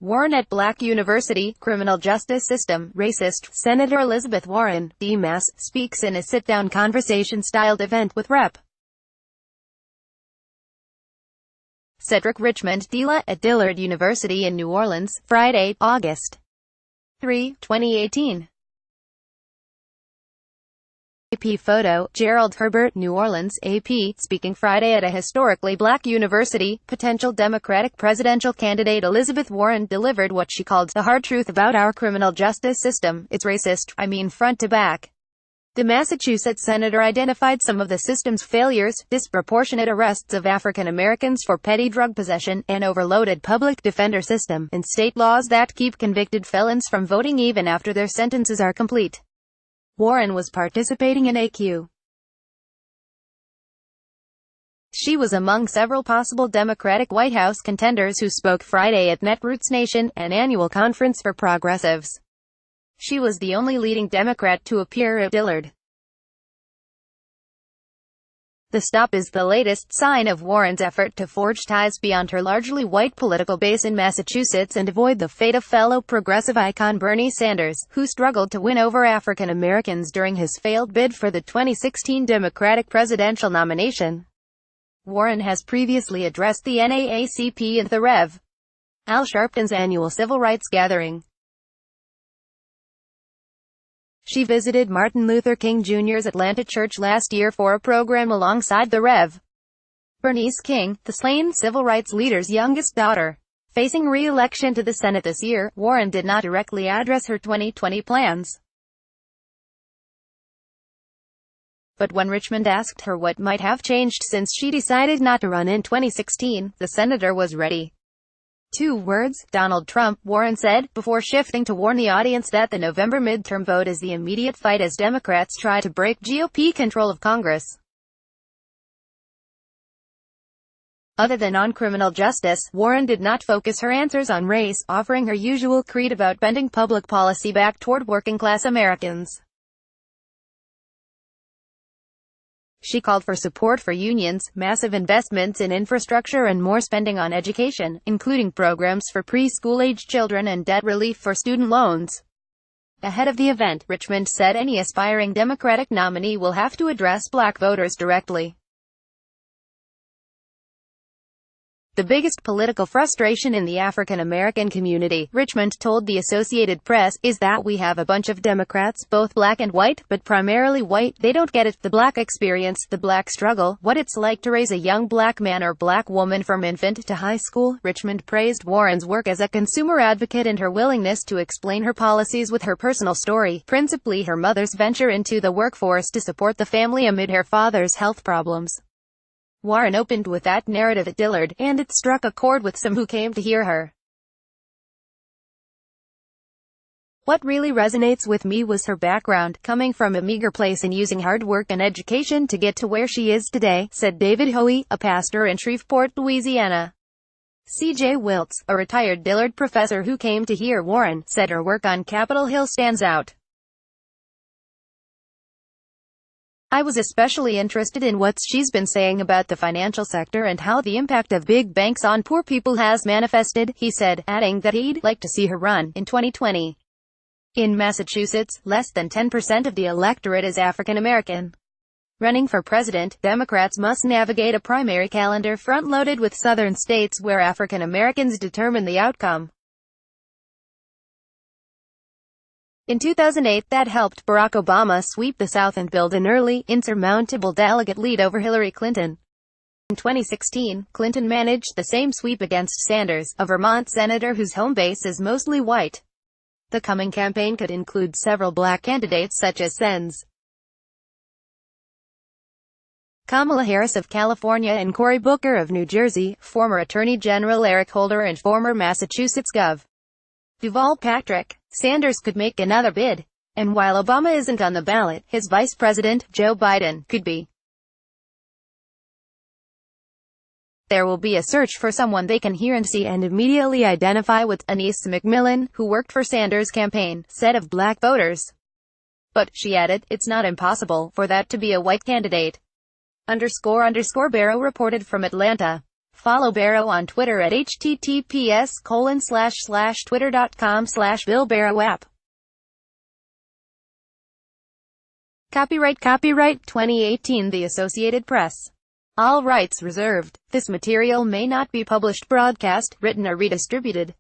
Warren at Black University, Criminal Justice System, Racist. Senator Elizabeth Warren, D-Mass, speaks in a sit-down conversation-styled event with Rep. Cedric Richmond Dela at Dillard University in New Orleans, Friday, August 3, 2018. AP photo, Gerald Herbert, New Orleans, AP, speaking Friday at a historically black university. Potential Democratic presidential candidate Elizabeth Warren delivered what she called the hard truth about our criminal justice system. It's racist, I mean front to back. The Massachusetts senator identified some of the system's failures: disproportionate arrests of African Americans for petty drug possession, an overloaded public defender system, and state laws that keep convicted felons from voting even after their sentences are complete. Warren was participating in AQ. She was among several possible Democratic White House contenders who spoke Friday at Netroots Nation, an annual conference for progressives. She was the only leading Democrat to appear at Dillard. The stop is the latest sign of Warren's effort to forge ties beyond her largely white political base in Massachusetts and avoid the fate of fellow progressive icon Bernie Sanders, who struggled to win over African Americans during his failed bid for the 2016 Democratic presidential nomination. Warren has previously addressed the NAACP and the Rev. Al Sharpton's annual civil rights gathering. She visited Martin Luther King Jr.'s Atlanta church last year for a program alongside the Rev. Bernice King, the slain civil rights leader's youngest daughter. Facing re-election to the Senate this year, Warren did not directly address her 2020 plans. But when Richmond asked her what might have changed since she decided not to run in 2016, the senator was ready. 2 words, Donald Trump, Warren said, before shifting to warn the audience that the November midterm vote is the immediate fight as Democrats try to break GOP control of Congress. Other than on criminal justice, Warren did not focus her answers on race, offering her usual creed about bending public policy back toward working-class Americans. She called for support for unions, massive investments in infrastructure and more spending on education, including programs for preschool-age children and debt relief for student loans. Ahead of the event, Richmond said any aspiring Democratic nominee will have to address black voters directly. The biggest political frustration in the African American community, Richmond told the Associated Press, is that we have a bunch of Democrats, both black and white, but primarily white. They don't get it. The black experience, the black struggle, what it's like to raise a young black man or black woman from infant to high school. Richmond praised Warren's work as a consumer advocate and her willingness to explain her policies with her personal story, principally her mother's venture into the workforce to support the family amid her father's health problems. Warren opened with that narrative at Dillard, and it struck a chord with some who came to hear her. What really resonates with me was her background, coming from a meager place and using hard work and education to get to where she is today, said David Hoey, a pastor in Shreveport, Louisiana. C.J. Wiltz, a retired Dillard professor who came to hear Warren, said her work on Capitol Hill stands out. I was especially interested in what she's been saying about the financial sector and how the impact of big banks on poor people has manifested, he said, adding that he'd like to see her run in 2020. In Massachusetts, less than 10% of the electorate is African American. Running for president, Democrats must navigate a primary calendar front-loaded with southern states where African Americans determine the outcome. In 2008, that helped Barack Obama sweep the South and build an early, insurmountable delegate lead over Hillary Clinton. In 2016, Clinton managed the same sweep against Sanders, a Vermont senator whose home base is mostly white. The coming campaign could include several black candidates such as Sens. Kamala Harris of California and Cory Booker of New Jersey, former Attorney General Eric Holder and former Massachusetts Gov. Deval Patrick. Sanders could make another bid. And while Obama isn't on the ballot, his vice president, Joe Biden, could be. There will be a search for someone they can hear and see and immediately identify with, Anise McMillan, who worked for Sanders' campaign, said of black voters. But, she added, it's not impossible for that to be a white candidate. __Barrow reported from Atlanta. Follow Barrow on Twitter at https://twitter.com/BillBarrowApp. Copyright 2018 The Associated Press. All rights reserved. This material may not be published, broadcast, written or redistributed.